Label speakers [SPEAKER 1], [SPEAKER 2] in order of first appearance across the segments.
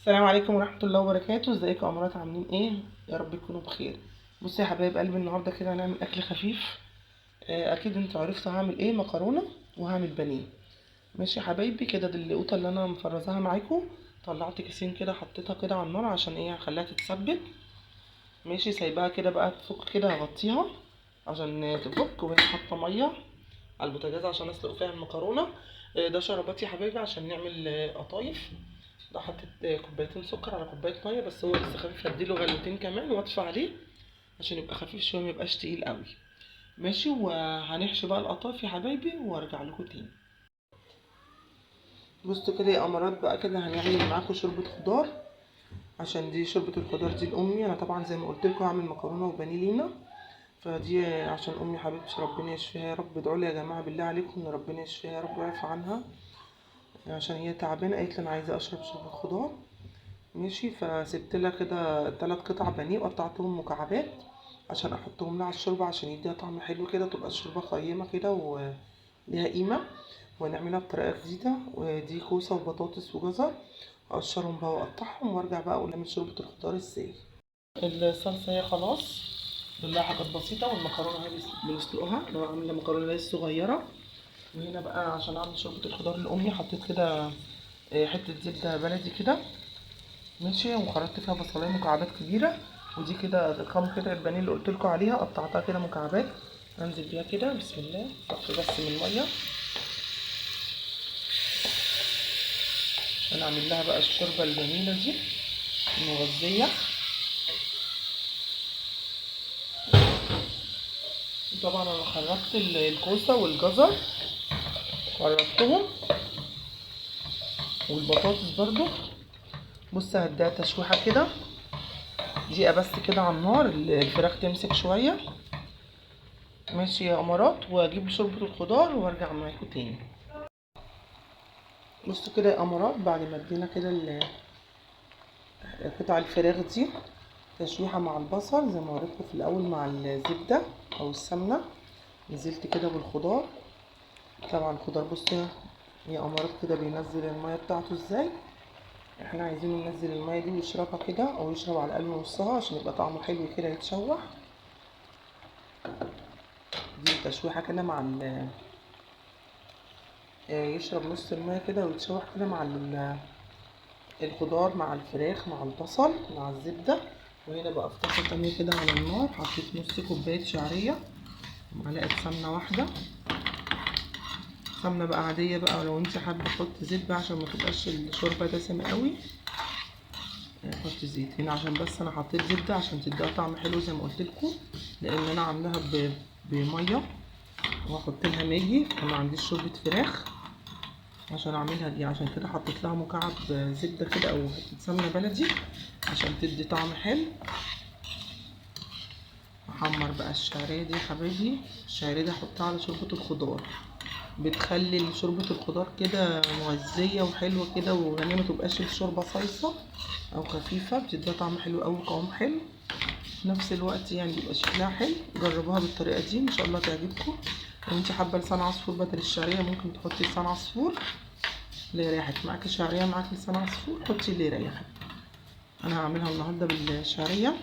[SPEAKER 1] السلام عليكم ورحمة الله وبركاته. ازيكم يا امارات؟ عاملين ايه؟ يا رب تكونوا بخير. بصوا يا حبايب قلبي، النهارده كده هنعمل اكل خفيف. اكيد انتوا عرفتوا هعمل ايه، مكرونة وهعمل بانيه. ماشي يا حبايبي، كده دي القوطة اللي انا مفرزاها معاكم. طلعت كيسين كده، حطيتها كده على النار عشان ايه، هخليها تتسبك. ماشي، سايباها كده بقى تفك كده، هغطيها عشان تفك. وهنا حاطه ميه على البوتاجاز عشان اسلق فيها المكرونه. ده شربات يا حبايبي عشان نعمل قطايف. ده حطيت كوبايتين سكر على كوبايه ميه، بس هو لسه خفيف، هديله غلوتين كمان واطفي عليه عشان يبقى خفيف شويه، ميبقاش تقيل قوي. ماشي، وهنحشي بقى القطايف يا حبايبي وارجع لكم تاني. بصوا كده يا امارات، بقى كده هنعمل معاكم شوربه خضار. عشان دي شوربه الخضار دي لامي، انا طبعا زي ما قلت لكم هعمل مكرونه وبانيه لينا. فدي عشان امي حبيبتي، ربنا يشفيها يا رب. ادعوا لي يا جماعه بالله عليكم ان ربنا يشفيها يا رب ويعفى عنها، عشان هي تعبانه. قالت لي انا عايزه اشرب شوربه خضار. ماشي، فسبت لها كده 3 قطع بانيه وقطعتهم مكعبات عشان احطهم لها على الشوربه، عشان يديها طعم حلو كده، تبقى الشوربه قيمه كده وليها قيمه. ونعملها بطريقه جديده. ودي كوسه وبطاطس وجزر، اقشرهم بقى واقطعهم وارجع بقى اقول نعمل شوربه الخضار ازاي. الصلصه هي خلاص، كلها حاجات بسيطه. والمكرونه هي بنسلقها، انا عامله مكرونه لسه صغيره. وهنا بقى عشان اعمل شوربه الخضار لامي، حطيت كده حته زبده بلدي كده. ماشي، وخرجت فيها بصلايه مكعبات كبيره. ودي كده كام كده البانيه اللي قلت لكم عليها، قطعتها كده مكعبات. انزل بيها كده، بسم الله، صفي بس من الميه عشان اعمل لها بقى الشوربه الجميله دي المغذيه. طبعا انا خرجت الكوسه والجزر، خرجتهم، والبطاطس برضو. بص هديها تشويحه كده دقيقه بس كده على النار، الفراخ تمسك شويه. ماشي يا امارات، واجيب شوربه الخضار وارجع معاكم تاني. بصوا كده يا امارات، بعد ما ادينا كده قطع الفراخ دي تشويحه مع البصل زي ما وريتكم في الاول مع الزبده او السمنه، نزلت كده بالخضار. طبعا الخضار بصوا يا امارات كده بينزل الميه بتاعته ازاي. احنا عايزينه ينزل الميه دي ويشربها كده، او يشرب على الاقل نصها عشان يبقى طعمه حلو كده يتشوح. دي تشويحه كده مع يشرب نص الميه كده ويتشوح كده مع الخضار مع الفراخ مع البصل مع الزبده. وهنا بقى في طاسه تانية كده على النار حطيت نص كوبايه شعريه ومعلقه سمنه واحده. سمنه بقى عاديه بقى، ولو انت حابه حط زيت بقى عشان ما تبقاش الشوربه دسمه قوي حط زيت. هنا عشان بس انا حطيت زبده عشان تديها طعم حلو زي ما قلت لكم، لان انا عاملاها بميه وهحط لها ماجي، فما عنديش شوربه فراخ عشان اعملها دي. عشان كده حطيت لها مكعب زبده كده او حته سمنه بلدي عشان تدي طعم حلو. احمر بقى الشعريه دي يا حبايبي. الشعريه دي احطها على شوربه الخضار، بتخلي شوربه الخضار كده مغذيه وحلوه كده وغنيه، ما تبقاش الشوربه صيصه او خفيفه، بتديها طعم حلو قوي وقوام حلو في نفس الوقت، يعني بيبقى شكلها حلو. جربوها بالطريقه دي ان شاء الله تعجبكم. لو انت حابه لسان عصفور بدل الشعريه ممكن تحطي لسان عصفور اللي يريحك. معاكي شعريه معاكي لسان عصفور حطي اللي يريحك. انا هعملها النهارده بالشعريه.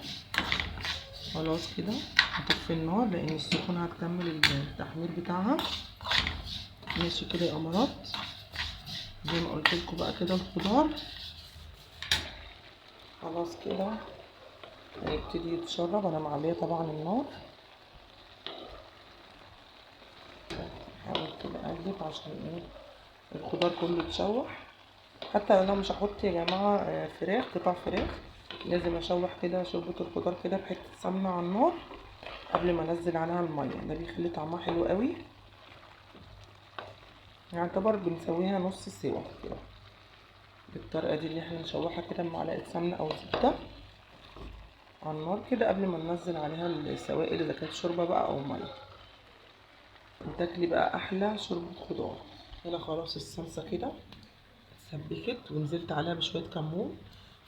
[SPEAKER 1] خلاص كده هطفي النار لان السخونه هتكمل التحمير بتاعها. ماشي كده يا امارات، زي ما قلت لكم بقى كده الخضار خلاص كده هيبتدي يتشرب. انا معليه طبعا النار، هحاول كده اقلب عشان ايه الخضار كله يتشوح. حتى انا مش هحط يا جماعه فراخ، قطع فراخ، لازم اشوح كده شوربه الخضار كده بحته سمنه على النار قبل ما انزل عليها الميه، ده بيخلي طعمها حلو قوي. يعتبر بنسويها نص سوا كده بالطريقه دي، اللي احنا نشوحها كده بمعلقه سمنه او زبده على النار كده قبل ما ننزل عليها السوائل اذا كانت شوربه بقى او ميه، وتاكلي بقى احلى شوربه خضار. هنا خلاص الصلصه كده اتسبكت ونزلت عليها بشويه كمون،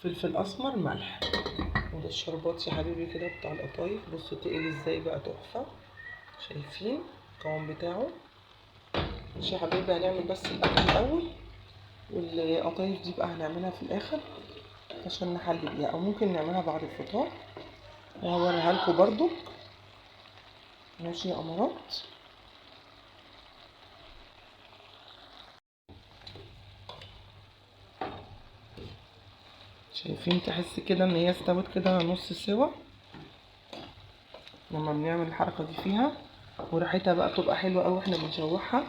[SPEAKER 1] فلفل اسمر، ملح. وده الشربات يا حبيبي كده بتاع القطايف. بصوا تقلي ازاي بقى، تحفه. شايفين القوام بتاعه؟ ماشي يا حبيبي، هنعمل بس الاكل الاول والقطايف دي بقى هنعملها في الاخر. عشان نحلي بيها، او ممكن نعملها بعد الفطار وهوريها لكم برضو. ماشي يا امارات. شايفين؟ تحس كده ان هي استوت كده نص سوا لما بنعمل الحركه دي فيها، وريحتها بقى بتبقى حلوه قوي واحنا بنشوحها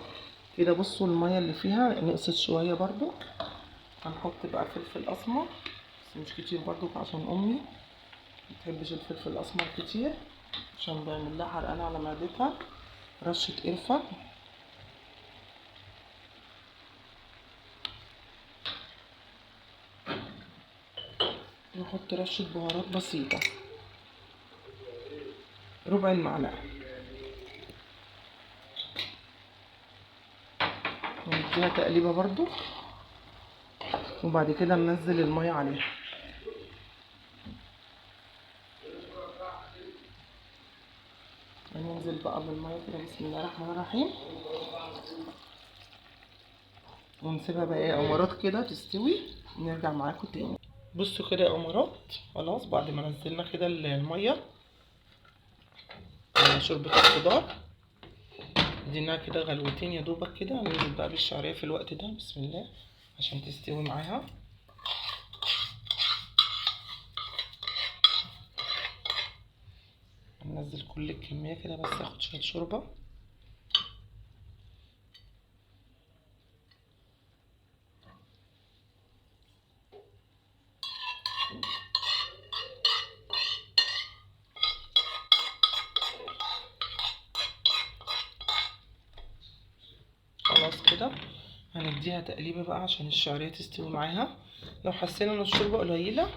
[SPEAKER 1] كده. بصوا الميه اللي فيها نقصت شويه برضو. هنحط بقى فلفل اسمر بس مش كتير برضو عشان امي متحبش الفلفل الاسمر كتير عشان بيعمل لها حرقان على معدتها. رشه قرفه، نحط رشه بهارات بسيطه، ربع المعلقه، ونديها تقليبه برضو، وبعد كده ننزل الميه عليها. هننزل بقى بالميه كده بسم الله الرحمن الرحيم، ونسيبها بقى يا امارات كده تستوي، نرجع معاكم تاني. بصوا كده يا امارات، خلاص بعد ما نزلنا كده الميه على شوربه الخضار، اديناها كده غلوتين يا دوبك كده. هننزل بقى بالشعريه في الوقت ده بسم الله عشان تستوي معاها. هننزل كل الكميه كده بس اخد شويه شوربه. خلاص كده هنديها تقليبه بقى عشان الشعريه تستوي معاها. لو حسينا ان الشوربه قليله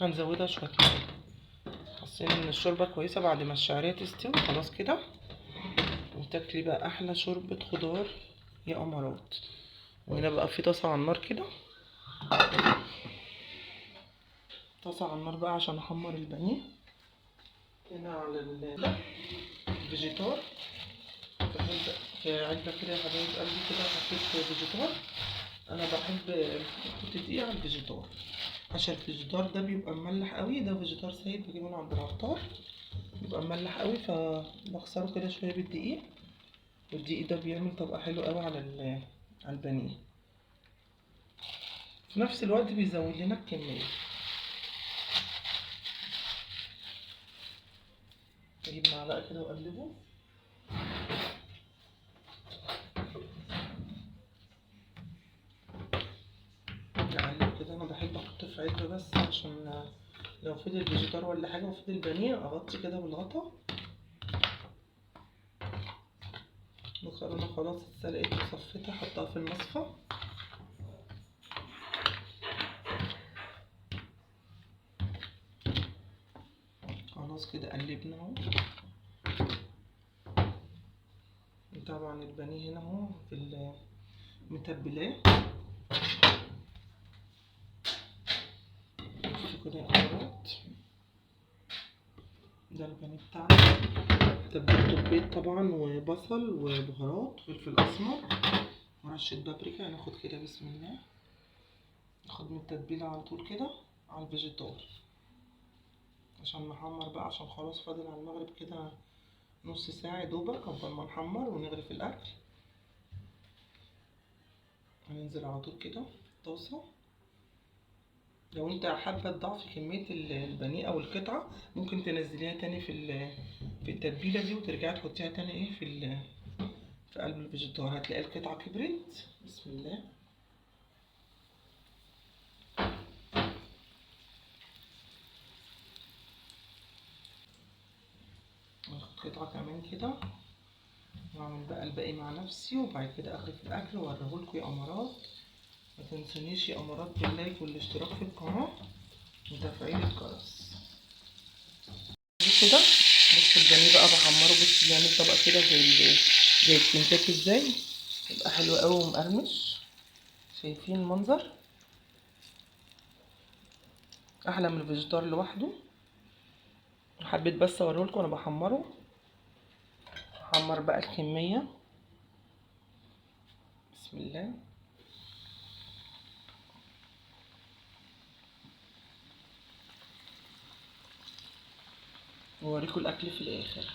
[SPEAKER 1] هنزودها شويه ميه. حسينا ان الشوربه كويسه بعد ما الشعريه تستوي خلاص كده، وتاكلي بقى احلى شوربه خضار يا امارات. وهنا بقى في طاسه على النار كده، طاسه على النار بقى عشان احمر البانيه. هنا على الفيجيتار في علبه كده يا حبايب قلبي كده حطيت فيجيتار. انا بحب احط دقيق على الفيجيتار عشان الفيجيتار ده بيبقى مملح قوي. ده فيجيتار سايب بجيبه من عند العطار، بيبقى مملح قوي فبكسره كده شويه بالدقيق، والدقيق ده بيعمل طبقه حلوه قوي على البانيه، في نفس الوقت بيزود لنا الكميه. اجيب معلقه كده واقلبه. اقلب كده. انا بحب احط في علبه بس عشان لو فضل فيجيتار ولا حاجه وفضل بانيه اغطي كده بالغطا. المكرونه خلاص اتسلقت وصفيتها، احطها في المصفى. خلاص كده قلبنا اهو. طبعا البانيه هنا اهو في متبلاه. بصوا كده يا امارات، ده البانيه بتاعنا. تبلته ببيض طبعا وبصل وبهارات وفلفل اسمر ورشه بابريكا. هناخد كده بسم الله، ناخد من التتبيله على طول كده على الفيجيتار عشان نحمر بقى، عشان خلاص فاضل على المغرب كده نص ساعه دوبك قبل ما نحمر ونغرف الاكل. هننزل على طول كده طاسه. لو انت حابه تضعفي كميه البانيه او القطعه ممكن تنزليها تاني في التتبيله دي وترجعي تحطيها تاني ايه في قلب الفيجيتار، هتلاقي القطعه كبرت. بسم الله. ناخد قطعه كمان كده واعمل بقى الباقي مع نفسي، وبعد كده اغرف الاكل واوريهولكوا يا امارات. ما تنسونيش يا امارات باللايك والاشتراك في القناه وتفعيل الجرس. كده بصوا البانيه بقى بحمره. بصوا بيعمل طبق كده زي الكنتاكي ازاي، يبقى حلو قوي ومقرمش. شايفين المنظر؟ احلى من الفيجيتار لوحده. حبيت بس اوريهولكوا وانا بحمره. احمر بقى الكميه بسم الله. واوريكم الاكل في الاخر.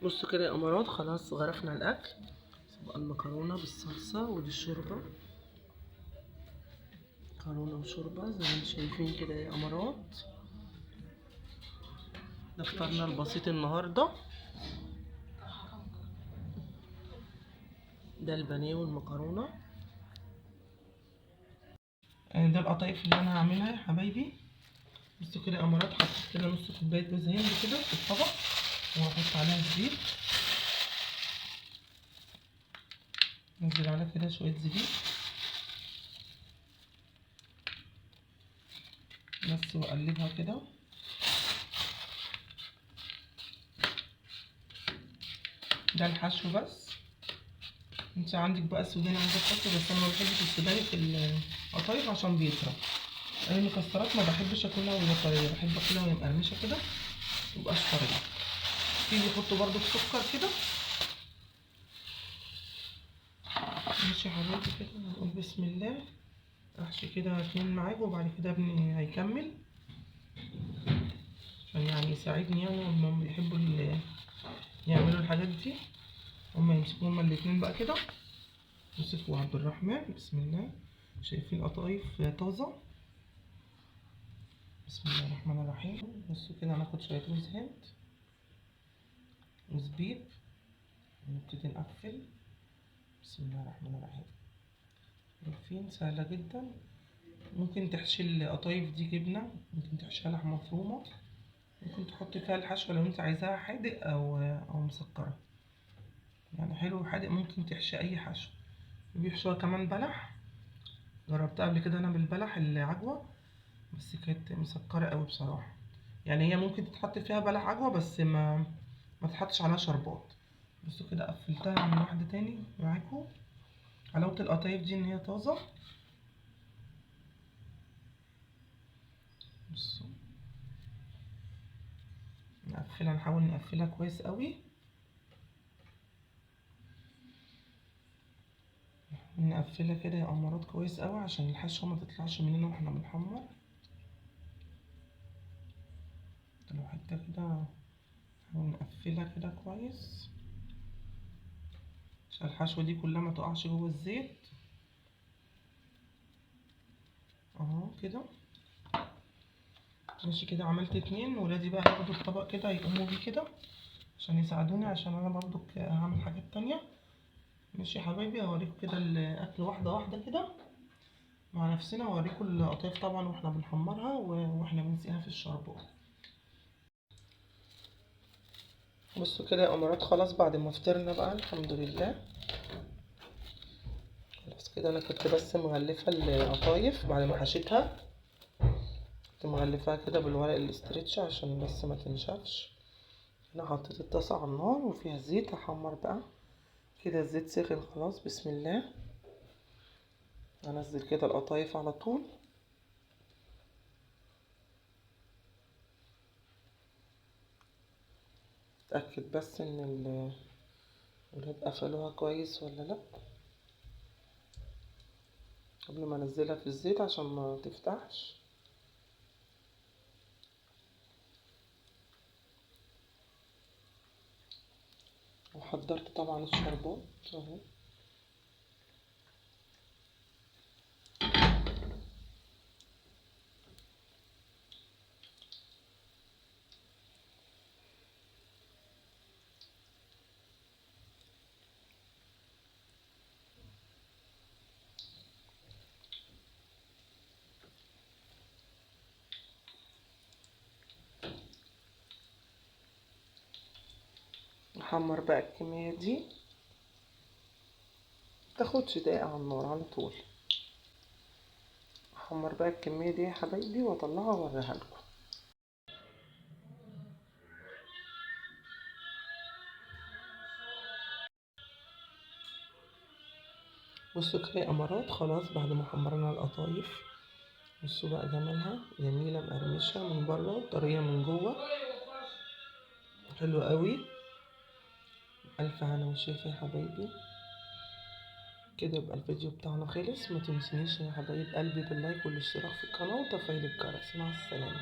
[SPEAKER 1] بصوا كده يا امارات، خلاص غرفنا الاكل. بقى المكرونه بالصلصه ودي الشوربه، مكرونه وشوربه زي ما انتم شايفين كده يا امارات. ده فطارنا البسيط النهارده. ده البانيه والمكرونه. ده القطايف اللي انا هعملها يا حبايبي. بصوا كده يا امارات، حطيت كده نص كوبايه جوز هند كده في الطبق، وهحط عليها زبيب. نزل عليها كده شويه زبيب بس، واقلبها كده. ده الحشو بس. انت عندك بقى السوداني عايزه تحطي، بس انا ما بحبش السوداني في القطايف عشان بيطرى. انا المكسرات ما بحبش اكلها وهي طريه، بحب اكلها وهي مقرمشه كده، متبقاش طريه. في بيحطوا برضو سكر كده. ماشي يا حبايبي كده، هنقول بسم الله. احشي كده 2 معاك، وبعد كده ابني هيكمل عشان يعني يساعدني، يعني هما بيحبوا يعملوا الحاجات دي. هما يمسكوا هما الاتنين بقى كده. يوسف وعبد الرحمن، بسم الله. شايفين قطايف طازة. بسم الله الرحمن الرحيم. بصوا كده، هناخد شوية جوز هند وزبيب ونبتدي نقفل. بسم الله الرحمن الرحيم. عارفين سهلة جدا. ممكن تحشي القطايف دي جبنة، ممكن تحشيها لحمة مفرومة، ممكن تحطي فيها الحشوة لو انت عايزاها حادق او مسكرة. يعني حلو حادق، ممكن تحشي اي حشو. بيحشوها كمان بلح. جربتها قبل كده انا بالبلح العجوة، بس كانت مسكرة قوي بصراحة. يعني هي ممكن تتحط فيها بلح عجوة، بس ما تحطش عليها شربات. بصوا كده، قفلتها من واحدة تاني معاكم. حلاوة القطايف دي ان هي طازة. بصوا، نقفلها، نحاول نقفلها كويس قوي. نقفلها كده يا امارات كويس قوي عشان الحشوة ما تطلعش مننا واحنا بنحمر. لو حتة كده نحاول نقفلها كده كويس عشان الحشوة دي كلها ما تقعش جوه الزيت. اهو كده ماشي كده. عملت 2. ولادي بقى هياخدوا الطبق كده يقوموا بيه كده عشان يساعدوني، عشان انا برضو هعمل حاجات تانية. ماشي يا حبايبي، هوريكم كده الاكل واحدة واحدة كده مع نفسنا، واوريكم القطايف طبعا واحنا بنحمرها واحنا بنسقيها في الشربات. بصوا كده يا امارات، خلاص بعد ما فطرنا بقى الحمد لله. خلاص كده، انا كنت بس مغلفة القطايف بعد ما حشيتها. كنت مغلفاها كده بالورق الاسترتش عشان بس ما تنشفش. هنا حطيت الطاسة على النار وفيها زيت، هحمر بقى كده. الزيت سخن خلاص، بسم الله. هنزل كده القطايف على طول. اتأكد بس ان الولاد قفلوها كويس ولا لا قبل ما انزلها في الزيت عشان ما تفتحش. وحضرت طبعا الشربات اهو. نحمر بقى الكمية دي، متاخدش دقيقة على النار على طول. احمر بقى الكمية دي يا حبايبي واطلعها واوريها لكم. بصوا كده يا امارات، خلاص بعد ما حمرنا القطايف. بصوا بقى جمالها، جميلة مقرمشة من بره وطرية من جوه، حلوة قوي. الف هنا وشفا يا حبايبي. كده يبقى الفيديو بتاعنا خلص. ما تنسونيش يا حبايب قلبي باللايك والاشتراك في القناة وتفعيل الجرس. مع السلامة.